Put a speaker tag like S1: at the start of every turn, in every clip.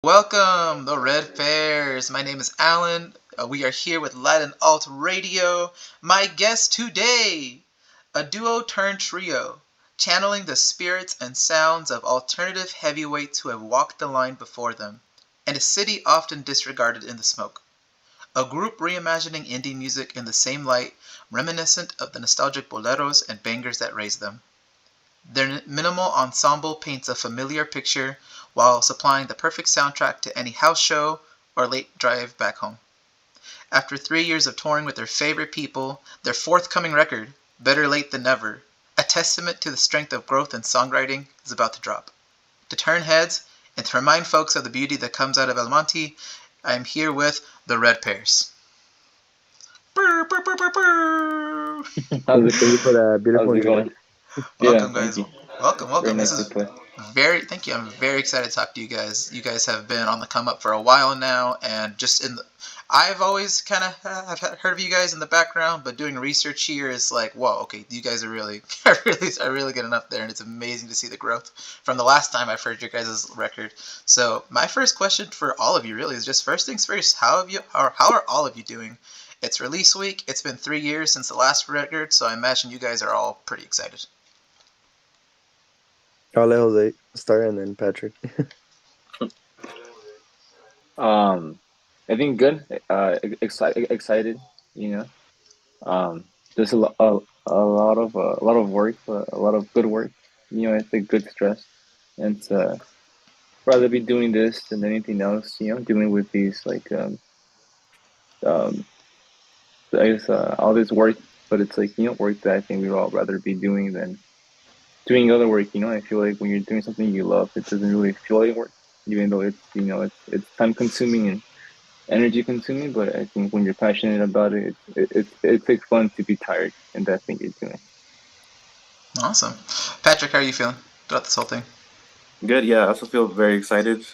S1: Welcome, the Red Pears. My name is Alan. We are here with Latin Alt Radio. My guest today, a duo turned trio, channeling the spirits and sounds of alternative heavyweights who have walked the line before them, and a city often disregarded in the smoke. A group reimagining indie music in the same light, reminiscent of the nostalgic boleros and bangers that raised them. Their minimal ensemble paints a familiar picture while supplying the perfect soundtrack to any house show or late drive back home. After 3 years of touring with their favorite people, their forthcoming record, Better Late Than Never, a testament to the strength of growth and songwriting, is about to drop. To turn heads and to remind folks of the beauty that comes out of El Monte, I am here with the Red Pears. Brr, brr, brr, brr, brr.
S2: Thank you for that beautiful
S3: How's it going?
S2: introduction.
S3: Yeah,
S1: Welcome,
S3: thank
S1: guys.
S3: you.
S1: Welcome,
S3: Very
S1: welcome. This
S3: nicely
S1: is
S3: put.
S1: thank you. I'm very excited to talk to you guys. You guys have been on the come up for a while now, and I've always kind of have heard of you guys in the background, but doing research here is like, whoa, okay, you guys are really, are really getting up there, and it's amazing to see the growth from the last time I've heard your guys' record. So my first question for all of you really is just first things first. How are all of you doing? It's release week. It's been 3 years since the last record, so I imagine you guys are all pretty excited.
S2: I'll let Jose start and then Patrick.
S3: Um, I think good. Excited. You know, there's a lot of work, but a lot of good work. It's a good stress, and rather be doing this than anything else. Dealing with these um, I guess all this work, but it's like work that I think we'd all rather be doing than doing other work. I feel like when you're doing something you love, it doesn't really feel like work, even though it's time consuming and energy consuming. But I think when you're passionate about it, it takes fun to be tired in that thing you're doing.
S1: Awesome. Patrick, how are you feeling throughout this whole thing?
S4: Good, yeah. I also feel very excited.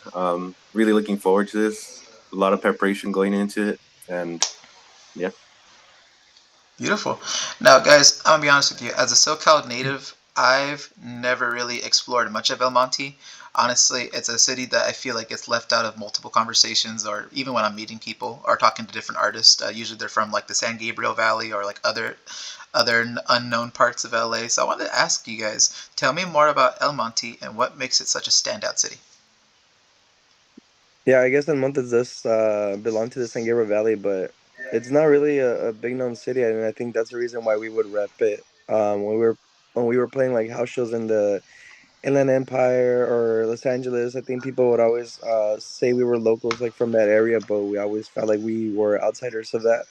S4: Really looking forward to this. A lot of preparation going into it, and yeah.
S1: Beautiful. Now, guys, I'm gonna be honest with you. As a SoCal native, I've never really explored much of El Monte. Honestly, it's a city that I feel like gets left out of multiple conversations, or even when I'm meeting people or talking to different artists. Usually, they're from like the San Gabriel Valley or like other unknown parts of LA. So I wanted to ask you guys, tell me more about El Monte and what makes it such a standout city.
S2: Yeah, I guess El Montes does belong to the San Gabriel Valley, but it's not really a big known city, and I think that's the reason why we would rep it. When we were playing like house shows in the Inland Empire or Los Angeles, I think people would always say we were locals like from that area, but we always felt like we were outsiders of that.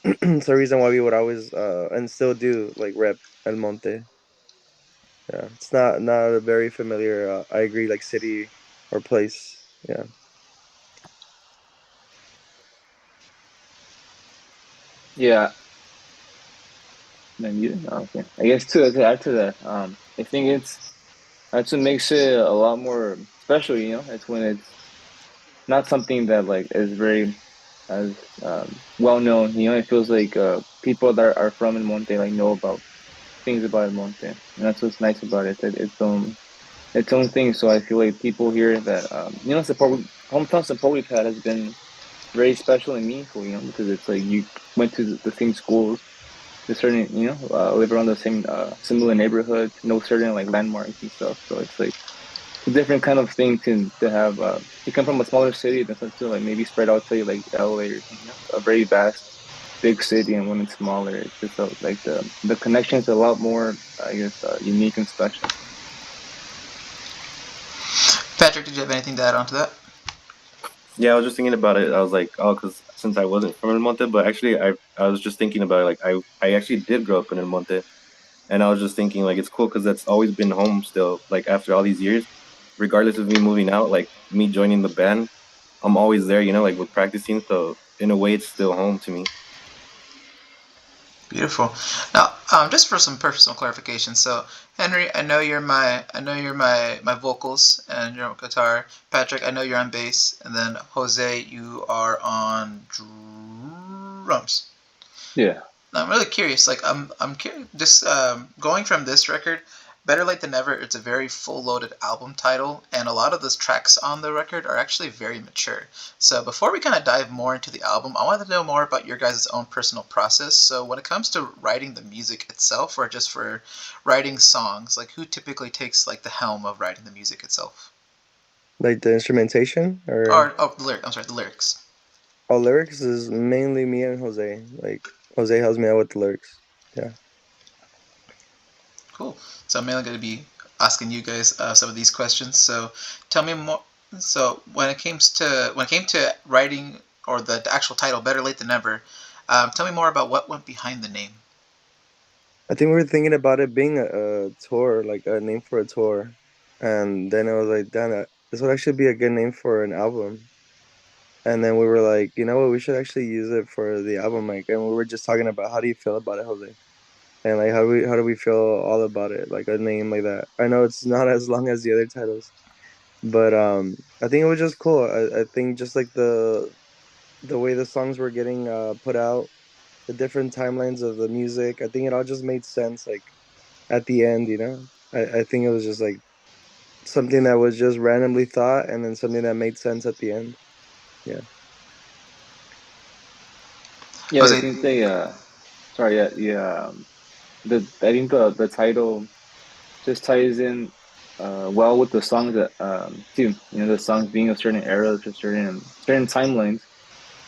S2: It's the reason why we would always and still do like rep El Monte. Yeah, it's not a very familiar. I agree, like city or place. Yeah.
S3: Yeah, then you. Okay. I guess to add to that, I think that's what makes it a lot more special. It's when it's not something that like is very as well known. It feels like people that are from El Monte like know about things about El Monte, and that's what's nice about it. That its own thing. So I feel like people here that support hometown support we've had has been very special and meaningful. Because it's like you went to the same schools, the certain live around the same similar neighborhood, know certain like landmarks and stuff. So it's like a different kind of thing to have. You come from a smaller city than something like maybe spread out to like LA or a very vast big city, and when it's smaller, it's just like the connection's a lot more, I guess, unique and special.
S1: Patrick, did you have anything to add on to that?
S4: Yeah, I was just thinking about it. I was like, oh, because since I wasn't from El Monte, but actually, I was just thinking about it. Like, I actually did grow up in El Monte, and I was just thinking like it's cool because that's always been home still. Like after all these years, regardless of me moving out, like me joining the band, I'm always there. Like with practicing. So in a way, it's still home to me.
S1: Beautiful. Now, just for some personal clarification, so Henry, I know you're my vocals and you're on guitar. Patrick, I know you're on bass, and then Jose, you are on drums.
S3: Yeah.
S1: Now, I'm really curious. Like, I'm curious. Just going from this record, Better Late Than Never, it's a very full-loaded album title, and a lot of the tracks on the record are actually very mature. So before we kind of dive more into the album, I wanted to know more about your guys' own personal process. So when it comes to writing the music itself, or just for writing songs, like who typically takes like the helm of writing the music itself?
S2: Like the instrumentation or
S1: Or oh, the lyric. I'm sorry, the lyrics.
S2: all lyrics is mainly me and Jose. Like Jose helps me out with the lyrics. Yeah.
S1: Cool. So I'm mainly going to be asking you guys some of these questions. So tell me more. So when it came to writing or the actual title, Better Late Than Never, tell me more about what went behind the name.
S2: I think we were thinking about it being a tour, like a name for a tour. And then I was like, damn, this would actually be a good name for an album. And then we were like, you know what, we should actually use it for the album. Like, and we were just talking about how do you feel about it, Jose? And like, how do we feel all about it? Like a name like that. I know it's not as long as the other titles, but I think it was just cool. I think just like the way the songs were getting put out, the different timelines of the music. I think it all just made sense. Like at the end, you know. I think it was just like something that was just randomly thought, and then something that made sense at the end. Yeah.
S3: Yeah, I
S1: Jose,
S3: think they sorry, yeah, yeah. The I think the title just ties in well with the songs that too. You know, the songs being of certain eras or certain timelines.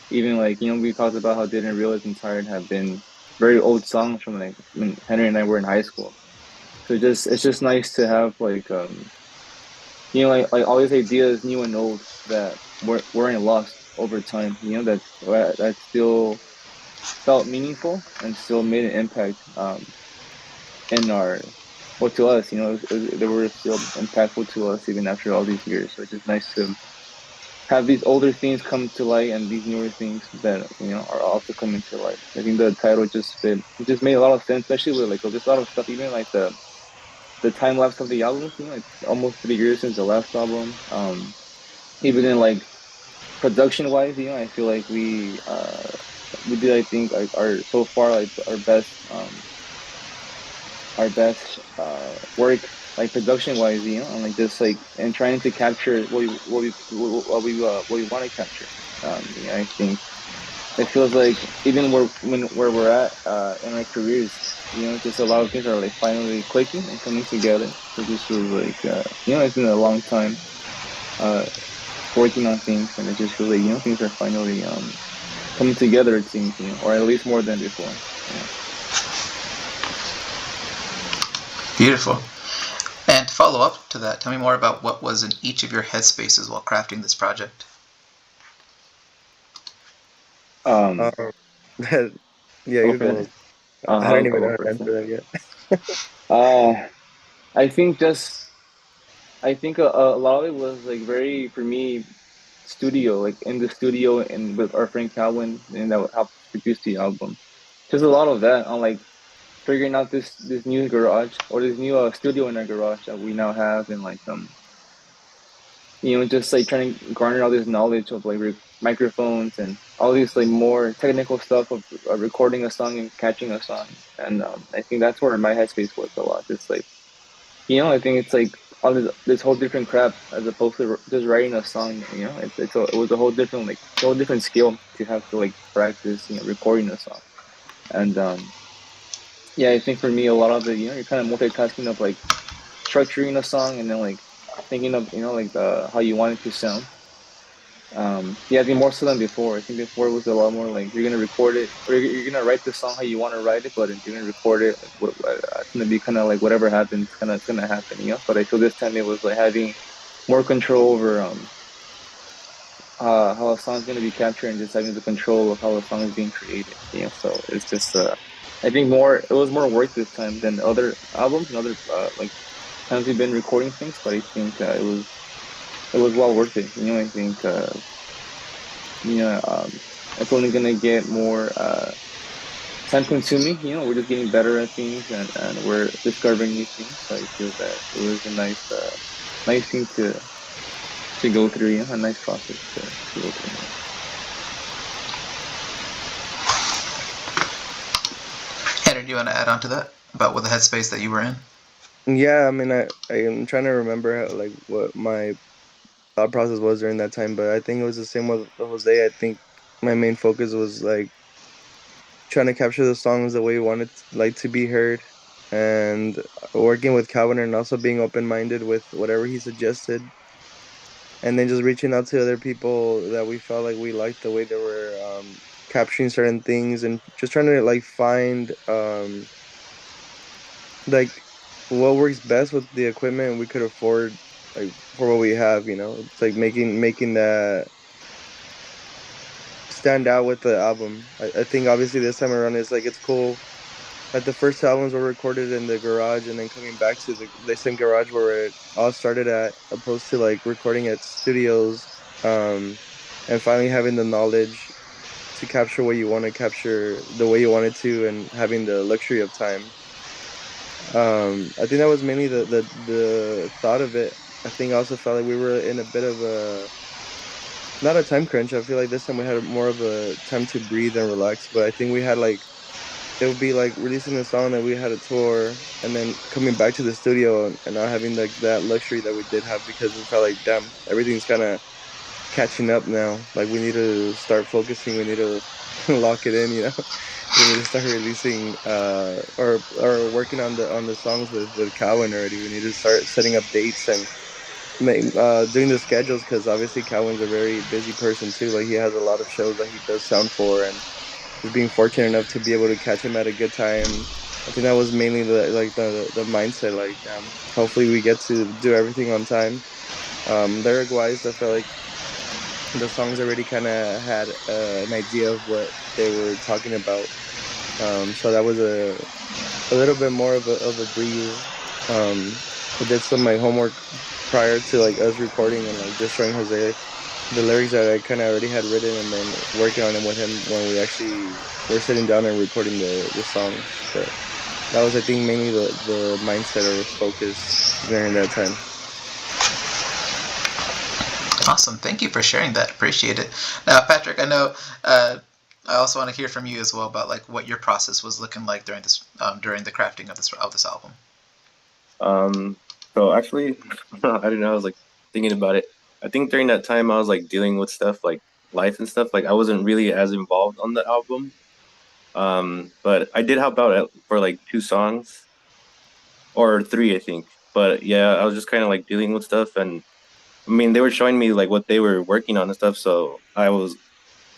S3: Even like, you know, we talked about how Didn't Realize I'm Tired have been very old songs from like when Henry and I were in high school. So just it's just nice to have like you know, like all these ideas, new and old, that weren't lost over time. You know, that still felt meaningful and still made an impact in our, well, to us. You know, they were still impactful to us even after all these years. So it's just nice to have these older things come to light and these newer things that, you know, are also coming to light. I think the title just fit. It just made a lot of sense, especially with like just a lot of stuff, even like the time lapse of the albums. You know, like almost 3 years since the last album. Even in like production wise, you know, I feel like we did, I think, like our so far like our best work, like production wise, you know, and like just like and trying to capture what we want to capture. Yeah, I think it feels like even where we're at in our careers, you know, just a lot of things are like finally clicking and coming together. So it just feels like you know, it's been a long time uh, working on things, and it just feels like, you know, things are finally coming together. It seems, you know, or at least more than before. Yeah.
S1: beautiful. And to follow up to that, tell me more about what was in each of your headspaces while crafting this project.
S2: Um,
S3: Um,
S2: yeah,
S3: I'll go
S2: you
S3: for
S2: go.
S3: that.
S2: I don't
S3: I'll
S2: even
S3: go
S2: know how to
S3: first.
S2: answer that yet.
S3: Uh, I think just I think a lot of it was like very for me studio, like in the studio and with our friend Calvin, and that helped produce the album. Just a lot of that on like figuring out this new garage or this new studio in our garage that we now have, and like you know, just like trying to garner all this knowledge of like microphones and all these like more technical stuff of recording a song and catching a song. And I think that's where my headspace was a lot. Just like, you know, I think it's like all this whole different crap as opposed to just writing a song. You know, it was a whole different, like a whole different skill to have to like practice, you know, recording a song. And yeah, I think for me a lot of it, you know, you're kind of multitasking of like structuring a song and then like thinking of, you know, like the how you want it to sound. Yeah, I think more so than before. I think before it was a lot more like you're gonna record it or you're gonna write the song how you want to write it, but you're gonna record it. Like, it's gonna be kind of like whatever happens, kind of it's gonna happen, you know. But I feel this time it was like having more control over how a song's gonna be captured and just having the control of how a song is being created. You know, so it's just I think more it was more work this time than other albums and other like times we've been recording things. But I think it was well worth it. You know, I think. You know, it's only gonna get more time consuming. You know, we're just getting better at things and we're discovering new things. So I feel that it was a nice thing to go through. You know, a nice process to go through.
S1: Henry, do you want to add on to that about what the headspace that you were in?
S2: Yeah, I mean, I'm trying to remember how, like what my thought process was during that time, but I think it was the same with Jose. I think my main focus was like trying to capture the songs the way we wanted like to be heard, and working with Calvin and also being open minded with whatever he suggested, and then just reaching out to other people that we felt like we liked the way they were capturing certain things, and just trying to like find like what works best with the equipment we could afford, like for what we have. It's like making that stand out with the album. I think obviously this time around it's cool that the first albums were recorded in the garage and then coming back to the same garage where it all started at, opposed to like recording at studios, um and finally having the knowledge to capture what you want to capture the way you wanted to, and having the luxury of time. I think that was mainly the thought of it. I think I also felt like we were in a bit of a, not a time crunch. I feel like this time we had more of a time to breathe and relax. But I think we had like, it would be like releasing a song that we had a tour, and then coming back to the studio and not having like that luxury that we did have, because we felt like, damn, everything's kind of catching up now. Like we need to start focusing. We need to lock it in. We need to start releasing or working on the songs with Cowan already. We need to start setting up dates and doing the schedules, because obviously Cowan's a very busy person too. Like he has a lot of shows that he does sound for, and just being fortunate enough to be able to catch him at a good time. I think that was mainly the mindset. Like, hopefully we get to do everything on time. Lyric wise, I felt like the songs already kind of had an idea of what they were talking about. So that was a little bit more of a breeze. I did some of my homework prior to like us recording, and like just showing Jose the lyrics that I kind of already had written, and then working on them with him when we actually were sitting down and recording the songs. But that was, I think, mainly the mindset or focus during that time.
S1: Awesome. Thank you for sharing that. Appreciate it. Now, Patrick, I know I also want to hear from you as well about like what your process was looking like during the crafting of this album.
S4: So actually, I don't know. I was like thinking about it. I think during that time I was like dealing with stuff like life and stuff. Like I wasn't really as involved on the album. But I did help out for like two songs or three, I think. But yeah, I was just kind of like dealing with stuff, and I mean, they were showing me like what they were working on and stuff. So I was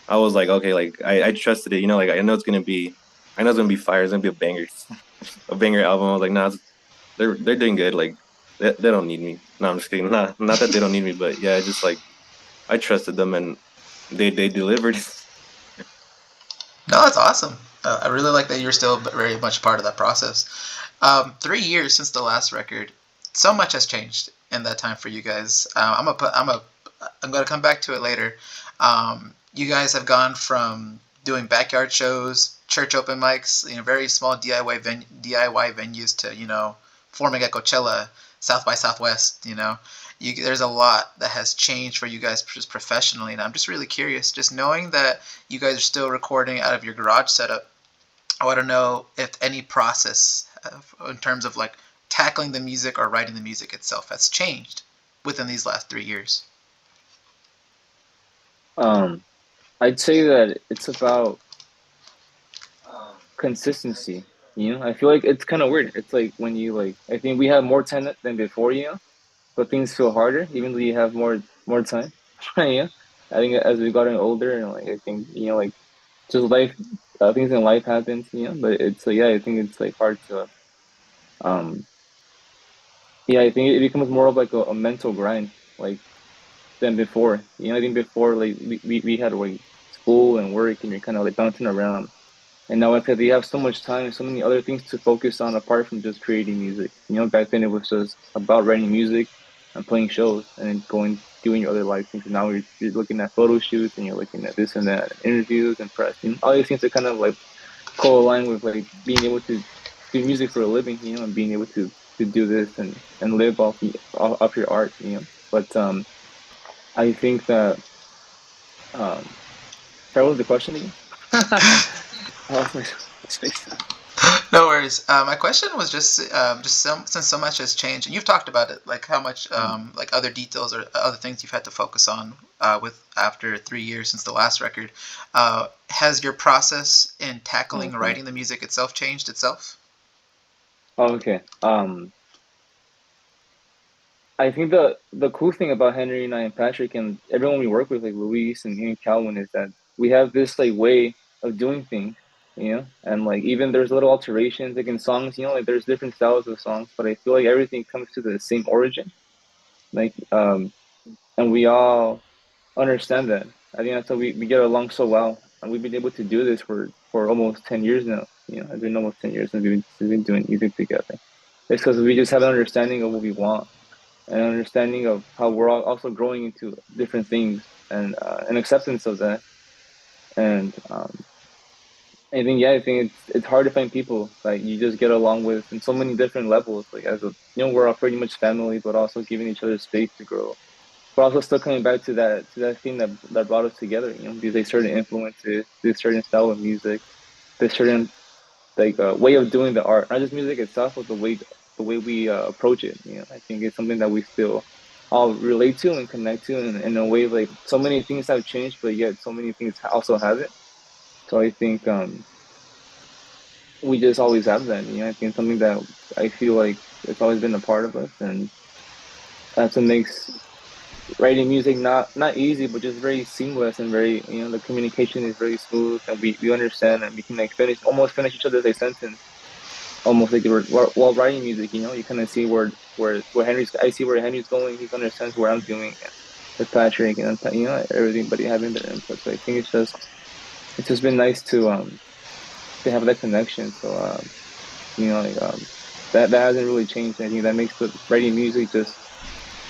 S4: like, okay, like I trusted it. Like I know it's gonna be fire. It's gonna be a banger, a banger album. I was like, nah, they're doing good. Like they don't need me. No, I'm just kidding. Not that they don't need me, but yeah, just like I trusted them, and they delivered.
S1: No, that's awesome. I really like that you're still very much part of that process. 3 years since the last record, so much has changed in that time for you guys. I'm gonna come back to it later. You guys have gone from doing backyard shows, church open mics, very small DIY venues to forming at Coachella, South by Southwest. There's a lot that has changed for you guys just professionally, and I'm just really curious, just knowing that you guys are still recording out of your garage setup. I want to know if any process in terms of like tackling the music or writing the music itself has changed within these last 3 years.
S3: Um, I'd say that it's about consistency. I feel like it's kind of weird. It's like when you like, I think we have more time than before, but things feel harder even though you have more time. Yeah, I think as we've gotten older, and like I think like just life, things in life happens, but it's like, yeah, I think it's like hard to um yeah, I think it becomes more of like a mental grind, like than before. I think before like we had like school and work, and you're kind of like bouncing around. And now I feel you have so much time, so many other things to focus on apart from just creating music. Back then it was just about writing music and playing shows and then doing your other life things. And now you're looking at photo shoots, and you're looking at this and that, interviews and press. All these things that kind of like co-align with like being able to do music for a living, and being able to do this and live off your art. But I think that sorry, what was the question again? I lost my space.
S1: No worries. My question was just since so much has changed, and you've talked about it, like how much like other details or other things you've had to focus on with after 3 years since the last record. Has your process in tackling
S3: Okay.
S1: writing the music itself changed itself?
S3: Oh, okay. I think the cool thing about Henry and I and Patrick and everyone we work with, like Luis and even Calvin, is that we have this like way of doing things, you know, and like even there's little alterations like in songs, you know, like there's different styles of songs, but I feel like everything comes to the same origin, like and we all understand that. I think that's why we get along so well, and we've been able to do this for almost 10 years now. You know, it's been almost 10 years since we've been doing music together. It's because we just have an understanding of what we want, an understanding of how we're all also growing into different things, and an acceptance of that. And I think yeah, I think it's hard to find people that you just get along with in so many different levels. Like as a we're all pretty much family, but also giving each other space to grow. But also still coming back to that thing that brought us together. You know, these like certain influences, this certain style of music, this certain like way of doing the art, not just music itself, but the way we approach it. You know, I think it's something that we still all relate to and connect to in a way like so many things have changed, but yet so many things also haven't. So I think we just always have that. You know, I think it's something that I feel like it's always been a part of us, and that's what makes writing music not easy, but just very seamless and very the communication is very smooth, and we understand and we can like finish each other's like sentence almost like while writing music. You know, you kind of see where Henry's I see where Henry's going. He understands where I'm doing, and with Patrick and everybody having their input. So I think it's just been nice to have that connection. So like that hasn't really changed. I think that makes the writing music just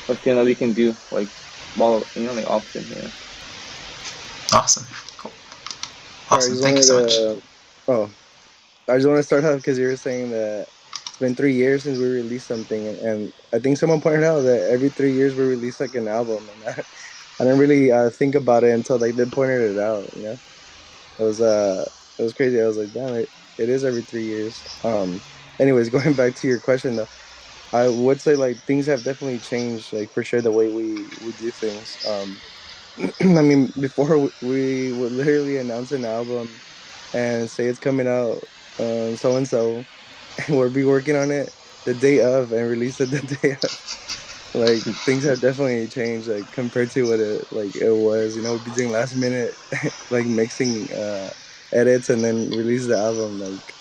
S3: a thing that we can do like while like often. Yeah.
S1: Awesome. Cool.
S2: Sorry, I
S1: Awesome.
S2: just
S1: Thank you
S2: wanted
S1: so much.
S2: to. Oh, I just want to start off because you were saying that it's been 3 years since we released something, and I think someone pointed out that every 3 years we release like an album, and I didn't really think about it until like they pointed it out. You know, it was it was crazy. I was like, damn it is every 3 years. Anyways, going back to your question though, I would say like things have definitely changed, like for sure the way we do things. I mean, before we would literally announce an album and say it's coming out so and so, and we'll be working on it the day of and release it the day of. Like things have definitely changed, like compared to what it was. You know, we'd be doing last minute like mixing edits and then release the album. Like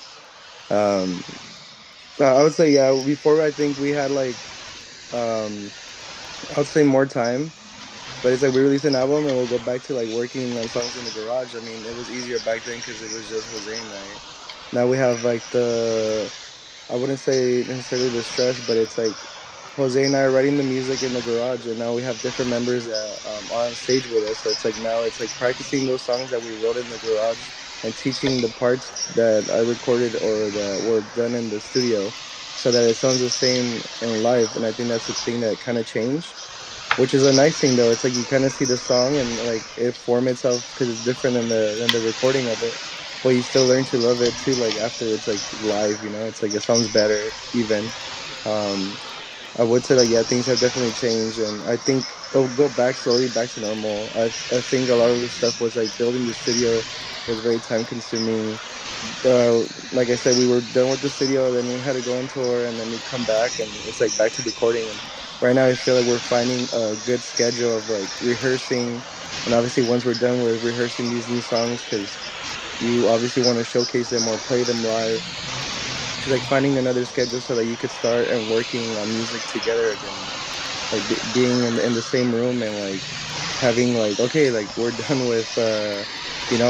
S2: um, I would say yeah. Before I think we had like um, I would say more time. But it's like we release an album and we'll go back to like working on songs in the garage. I mean, it was easier back then because it was just Jose and I. Now we have like I wouldn't say necessarily the stress, but it's like Jose and I are writing the music in the garage, and now we have different members that are on stage with us. So it's like now it's like practicing those songs that we wrote in the garage and teaching the parts that I recorded or that were done in the studio, so that it sounds the same in live. And I think that's the thing that kind of changed, which is a nice thing though. It's like you kind of see the song and like it form itself because it's different than the recording of it, but you still learn to love it too. Like after it's like live, you know, it's like it sounds better even. Um, I would say that yeah, things have definitely changed, and I think they'll go back slowly back to normal. I think a lot of the stuff was like building the studio was very time consuming. Like I said, we were done with the studio, then we had to go on tour, and then we come back, and it's like back to recording. And right now, I feel like we're finding a good schedule of like rehearsing, and obviously once we're done with rehearsing these new songs, because you obviously want to showcase them or play them live, to like finding another schedule so that you could start and working on music together again, like being in the same room and like having like okay, like we're done with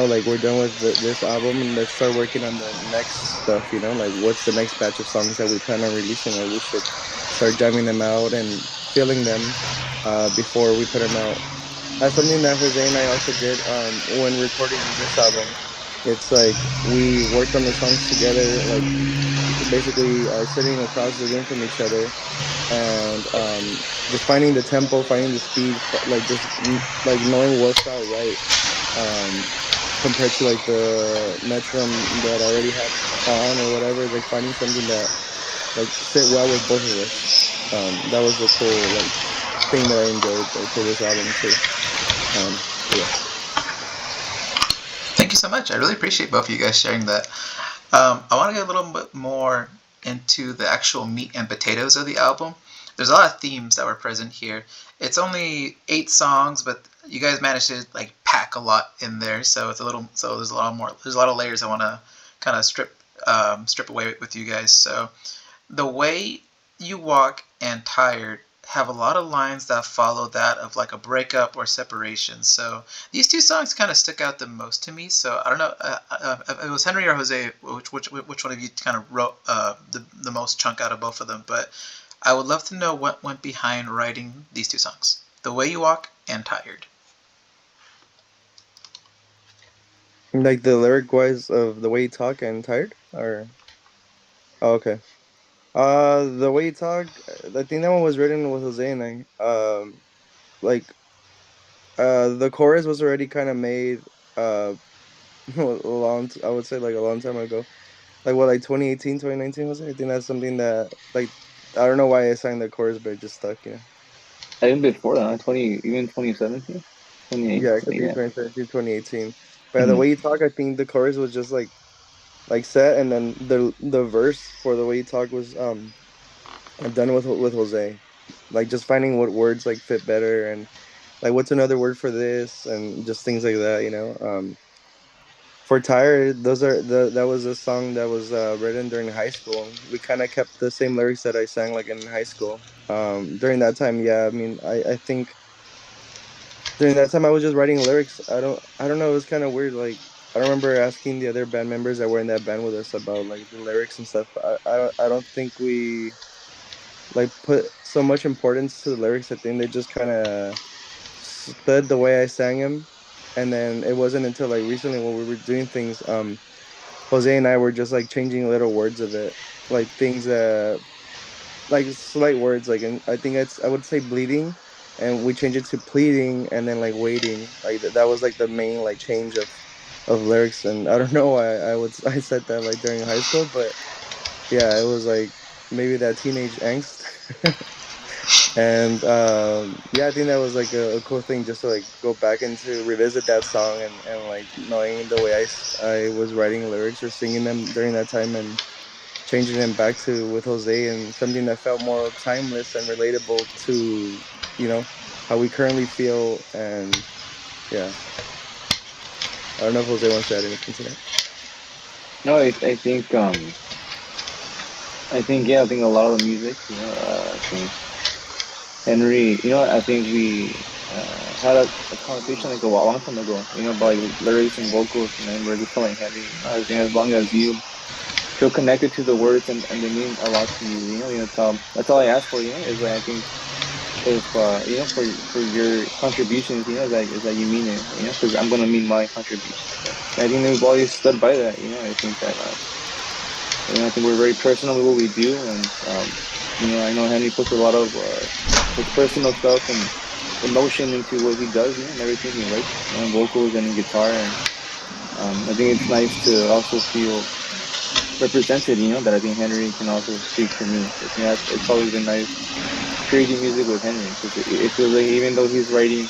S2: like we're done with this album and let's start working on the next stuff. You know, like what's the next batch of songs that we plan on releasing, or we should start jamming them out and filling them before we put them out. That's something that Jose and I also did when recording this album. It's like we worked on the songs together, like basically sitting across the room from each other and just finding the tempo, finding the speed, like just like knowing what felt right. Um, compared to like the metronome that I already had on or whatever. It's like finding something that like fit well with both of us. That was the cool like thing that I enjoyed like for this album too. Yeah.
S1: Thank you so much. I really appreciate both of you guys sharing that. I want to get a little bit more into the actual meat and potatoes of the album. There's a lot of themes that were present here. It's only 8 songs, but you guys managed to like pack a lot in there. So it's a little. So there's a lot more. There's a lot of layers I want to kind of strip away with you guys. So the way you walk and tired have a lot of lines that follow that of like a breakup or separation. So these 2 songs kind of stuck out the most to me. So I don't know, if it was Henry or Jose, which one of you kind of wrote the most chunk out of both of them. But I would love to know what went behind writing these 2 songs, "The Way You Walk" and "Tired."
S2: Like the lyric wise of the way you talk and tired or oh, okay. The way you talk, I think that one was written with Jose and I. Like the chorus was already kind of made a I would say like a long time ago. Like what, like 2018, 2019 was it? I think that's something that like I don't know why I sang the chorus, but it just stuck, you know.
S3: I even before that, 20, even 2017,
S2: Yeah,
S3: 28,
S2: it could be
S3: yeah.
S2: 2017, 2018. But the
S3: Mm-hmm.
S2: way you talk, I think the chorus was just like set, and then the verse for the way you talk was done with Jose. Like just finding what words like fit better and like what's another word for this and just things like that, you know. For Tired, those are that was a song that was written during high school. We kind of kept the same lyrics that I sang like in high school. During that time, yeah, I mean, I think during that time I was just writing lyrics. I don't know. It was kind of weird. Like I remember asking the other band members that were in that band with us about like the lyrics and stuff. I don't think we like put so much importance to the lyrics. I think they just kind of stood the way I sang them. And then it wasn't until like recently when we were doing things, Jose and I were just like changing little words of it, like things that like slight words. Like, and I think I would say bleeding, and we changed it to pleading, and then like waiting. Like that was like the main like change of lyrics. And I don't know why I said that like during high school, but yeah, it was like maybe that teenage angst. And yeah, I think that was like a cool thing just to like go back and to revisit that song and like knowing the way I was writing lyrics or singing them during that time and changing them back to with Jose and something that felt more timeless and relatable to, you know, how we currently feel. And yeah, I don't know if Jose wants to add anything to that.
S3: No, I think yeah, I think a lot of the music, I think Henry, I think we had a conversation like a long time ago, about like, lyrics and vocals, and we're just telling Henry, I think as long as you feel connected to the words and they mean a lot to you, that's all I ask for, is like I think if for your contributions, is that you mean it, because I'm gonna mean my contributions. So I think we've always stood by that, I think that I think we're very personal with what we do, and I know Henry puts a lot of his personal stuff and emotion into what he does, and everything he writes, vocals and guitar, and I think it's nice to also feel represented, that I think Henry can also speak for me. I think it's always been nice creating music with Henry, because it feels like even though he's writing,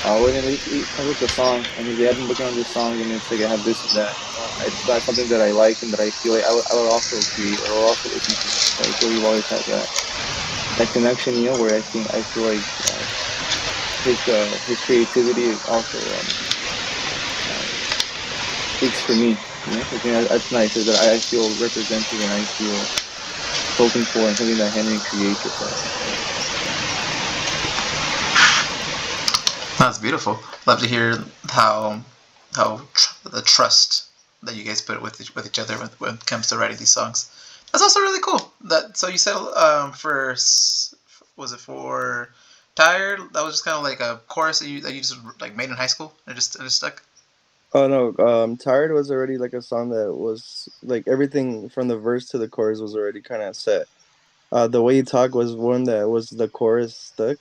S3: when he comes with the song and he's like, I've been working on this song and it's like I have this and that, it's not something that I like and that I feel like I would also create or also listen to. So I feel we've always had that connection, where I feel like his creativity also speaks for me. I think that's nice, is that I feel represented and I feel spoken for, and something that Henry creates with us.
S1: That's beautiful. Love to hear how the trust that you guys put with each other when it comes to writing these songs. That's also really cool. That so you said was it for Tired? That was just kind of like a chorus that you just like made in high school and it just stuck.
S2: Oh no, Tired was already like a song that was like everything from the verse to the chorus was already kind of set. The way you talk was one that was the chorus stuck.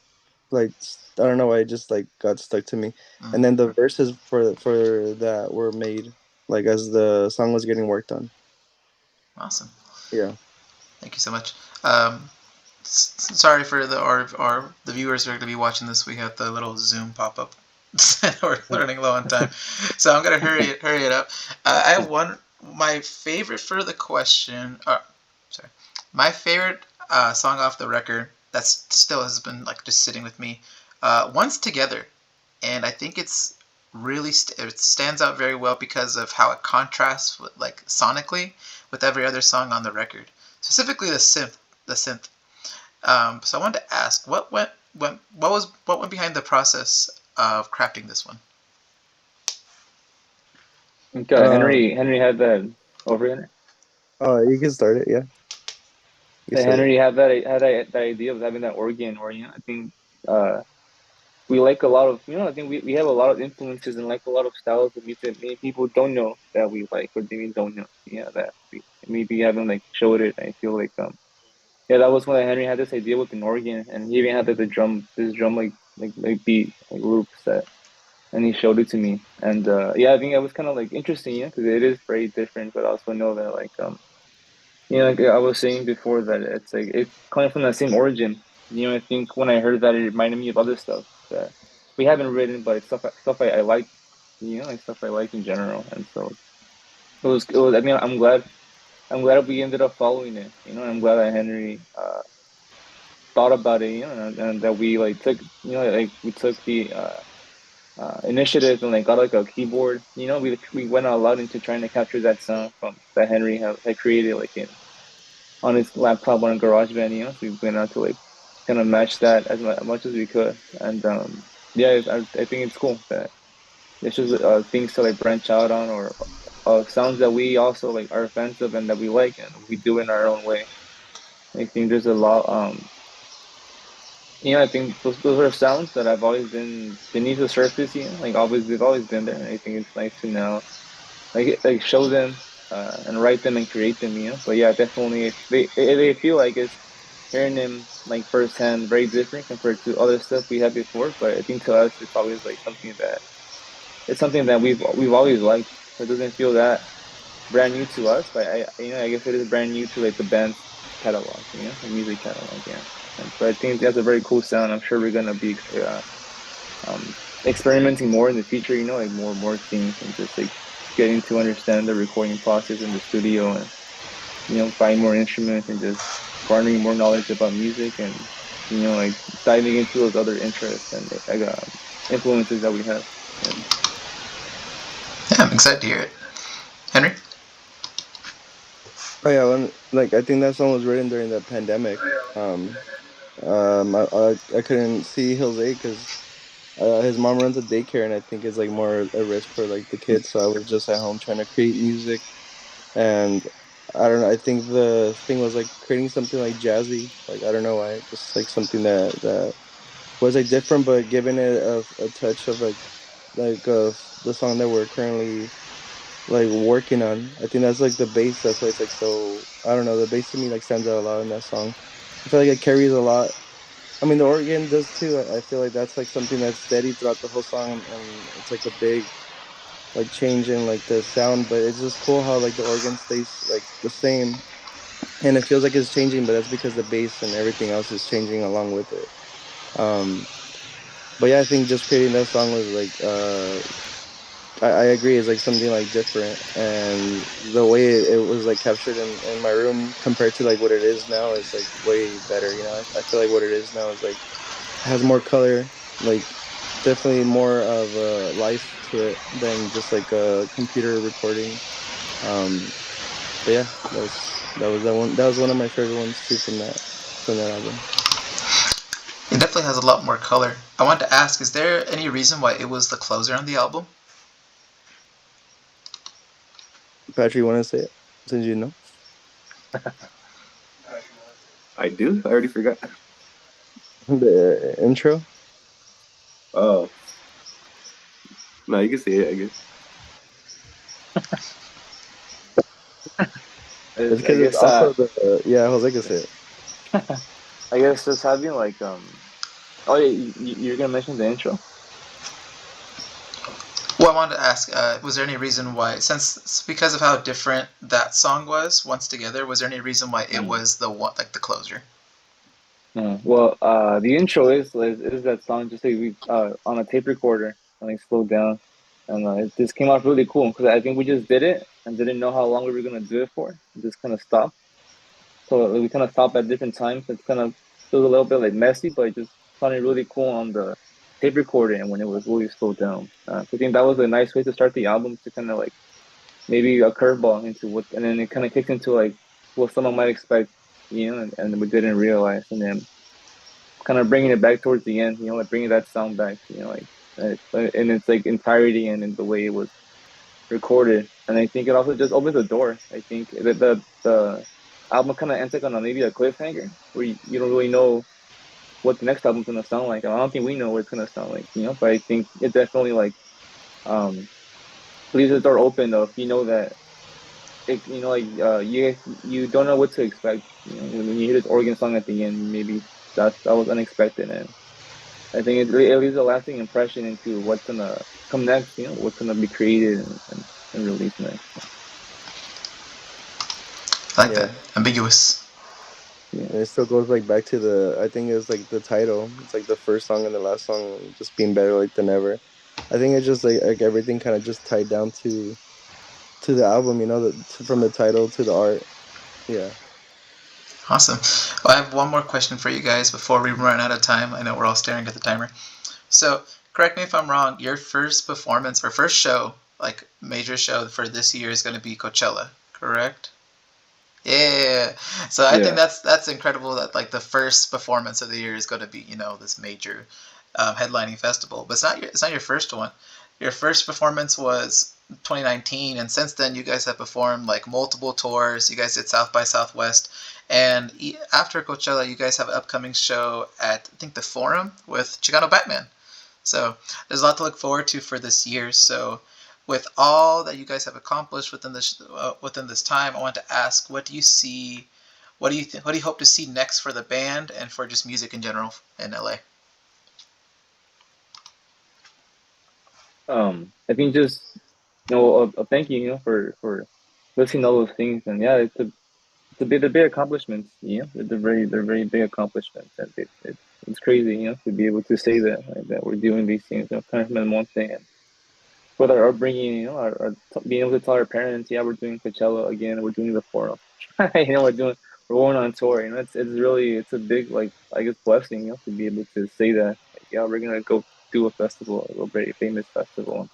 S2: like I don't know why it just like got stuck to me. And then the verses for that were made like as the song was getting worked on.
S1: Awesome.
S2: Yeah.
S1: Thank you so much. Sorry for the viewers who are going to be watching this. We have the little Zoom pop up. We're running low on time, so I'm gonna hurry it up. I have one. My favorite for the question. Sorry. My favorite song off the record that still has been like just sitting with me. Once Together, and I think it's really it stands out very well because of how it contrasts with, like sonically with every other song on the record, specifically the synth. The synth. So I wanted to ask, what went behind the process of crafting this one?
S3: I think Henry had that over here.
S2: Oh, you can start it. Yeah. You said it.
S3: Henry had that idea of having that organ, or I think we like a lot of I think we have a lot of influences and like a lot of styles of music many people don't know that we like, or they don't know that we maybe haven't like showed it. I feel like yeah, that was when Henry had this idea with an organ, and he even had like this drum like beat like loops that, and he showed it to me, and yeah, I think it was kind of like interesting, because it is very different, but I also know that like like I was saying before, that it's like it's coming from the same origin. I think when I heard that, it reminded me of other stuff that we haven't written, but it's stuff I like, like stuff I like in general, and so it was. I mean, I'm glad we ended up following it. I'm glad that Henry thought about it, and that we like took, like we took the initiative and like got like a keyboard. We went all out into trying to capture that sound from that Henry had created like on his laptop on a GarageBand. So we went out to like kind of match that as much as we could, and yeah, I think it's cool that it's just things to like branch out on, or sounds that we also like are fans of and that we like, and we do in our own way. I think there's a lot. I think those are sounds that I've always been beneath the surface. Like always, they've always been there. And I think it's nice to now like show them and write them and create them. But yeah, definitely, they feel like it's hearing them like firsthand, very different compared to other stuff we had before. But I think to us, it's always like something that we've always liked. So it doesn't feel that brand new to us, but I guess it is brand new to like the band's catalog, the music catalog, yeah. And so I think that's a very cool sound. I'm sure we're gonna be experimenting more in the future, like more things, and just like getting to understand the recording process in the studio, and buying more instruments, and just garnering more knowledge about music, and like diving into those other interests and influences that we have.
S1: Yeah, I'm excited to hear it. Henry?
S2: Oh yeah, like I think that song was written during the pandemic. I couldn't see Hills 8 because his mom runs a daycare, and I think it's like more a risk for like the kids. So I was just at home trying to create music, and I don't know. I think the thing was like creating something like jazzy. Like I don't know why, just like something that was like different, but giving it a touch of like the song that we're currently like working on. I think that's like the bass. That's why it's like so. I don't know. The bass to me like stands out a lot in that song. I feel like it carries a lot. I mean, the organ does too. I feel like that's like something that's steady throughout the whole song, and it's like a big like change in like the sound. But it's just cool how like the organ stays like the same, and it feels like it's changing. But that's because the bass and everything else is changing along with it. Um, but yeah, I think just creating that song was like I agree. It's like something like different, and the way it was like captured in my room compared to like what it is now is like way better. I feel like what it is now is like has more color, like definitely more of a life to it than just like a computer recording. Um, but yeah, that one. That was one of my favorite ones too from that album.
S1: It definitely has a lot more color. I wanted to ask, is there any reason why it was the closer on the album?
S2: Patrick, you want to say it since you know
S4: I do. I already forgot.
S2: the intro?
S4: Oh no, you can say it, I guess.
S2: It's
S3: I
S2: because it's
S3: guess
S2: also the yeah. Jose can say it.
S3: I guess just having like Oh, yeah, you're gonna mention the intro?
S1: Well, I wanted to ask, was there any reason why, since because of how different that song was once together, was there any reason why it
S3: Mm.
S1: was the one, like the closer?
S3: Well, the intro is that song just like we on a tape recorder and like slowed down, and it just came out really cool because I think we just did it and didn't know how long we were gonna do it for. We just kind of stopped. So we kind of stopped at different times. It's kind of still a little bit like messy, but it just sounded really cool on the tape recorder and when it was really slowed down. So I think that was a nice way to start the album to kind of like maybe a curveball into what, and then it kind of kicked into like what someone might expect, and we didn't realize, and then kind of bringing it back towards the end, like bringing that sound back, like in its like entirety and in the way it was recorded. And I think it also just opens the door. I think that the album kind of ends like on maybe a cliffhanger where you don't really know what the next album's gonna sound like. I don't think we know what it's gonna sound like, but I think it definitely like um leaves the door open though if you know that like you don't know what to expect. When you hear this organ song at the end, maybe that was unexpected, and I think it leaves a lasting impression into what's gonna come next. What's gonna be created and released next.
S1: I like
S2: Yeah,
S1: that. Ambiguous.
S3: Yeah,
S2: and it still goes like back to the. I think it's like the title. It's like the first song and the last song just being better like than ever. I think it's just like everything kind of just tied down to the album. From the title to the art. Yeah.
S1: Awesome. Well, I have one more question for you guys before we run out of time. I know we're all staring at the timer. So, correct me if I'm wrong. Your first performance or first show, like major show for this year, is going to be Coachella, correct? Yeah. So I think
S3: yeah.
S1: that's incredible that like the first performance of the year is going to be this major headlining festival. But it's not your first one. Your first performance was 2019, and since then you guys have performed like multiple tours. You guys did South by Southwest, and after Coachella, you guys have an upcoming show at I think the Forum with Chicano Batman. So there's a lot to look forward to for this year. So with all that you guys have accomplished within this time, I want to ask, what do you see? What do you hope to see next for the band and for just music in general in LA?
S3: I think just a thank you, for listening to all those things, and yeah, they're big accomplishments. They're very big accomplishments, and it's crazy, to be able to say that like, that we're doing these things, kind of from Monte, and with our upbringing, being able to tell our parents, yeah, we're doing Coachella again, we're doing the forum, we're going on tour. It's a big like I guess blessing, to be able to say that, like, yeah, we're gonna go do a festival, a very famous festival.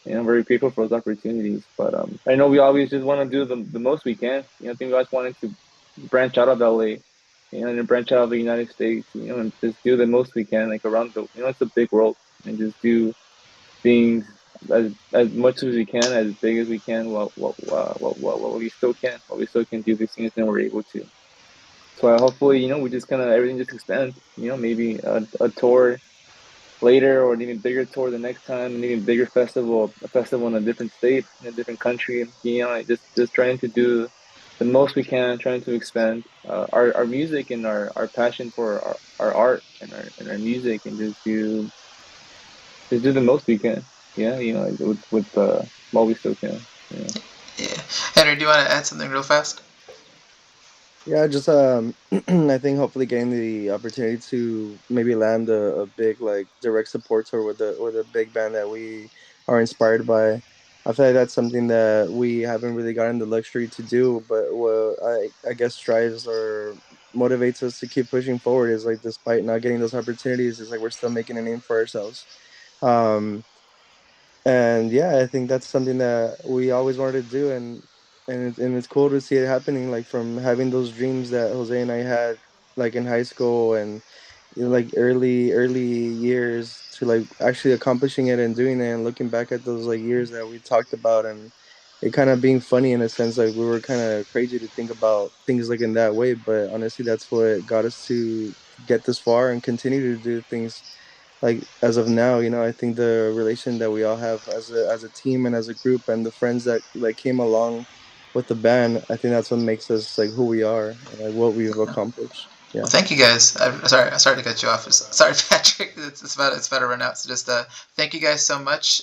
S3: I'm very grateful for those opportunities. But I know we always just want to do the most we can. I think we always wanted to branch out of LA, and branch out of the United States, and just do the most we can, like around it's a big world, and just do things as much as we can, as big as we can, what we still can do these things, and we're able to. So hopefully, we just kind of everything just expands. Maybe a tour later, or an even bigger tour the next time, an even bigger festival, a festival in a different state, in a different country. Just trying to do the most we can, trying to expand our music and our passion for our art and our music, and just do the most we can. Yeah, with what we still can. Yeah.
S1: Yeah. Henry, do you want to add something real fast?
S2: Yeah, just I think hopefully getting the opportunity to maybe land a big like direct support tour with a big band that we are inspired by. I feel like that's something that we haven't really gotten the luxury to do, but what I guess strives or motivates us to keep pushing forward is like despite not getting those opportunities, it's like we're still making a name for ourselves. Um, and yeah, I think that's something that we always wanted to do, and it's cool to see it happening. Like from having those dreams that Jose and I had, like in high school and like early years, to like actually accomplishing it and doing it, and looking back at those like years that we talked about, and it kind of being funny in a sense. Like we were kind of crazy to think about things like in that way, but honestly, that's what got us to get this far and continue to do things like as of now. I think the relation that we all have as a team and as a group, and the friends that like came along with the band, I think that's what makes us like who we are and like what we've accomplished.
S1: Well, thank you guys. Sorry to cut you off. Sorry, Patrick. It's about to run out. So just thank you guys so much.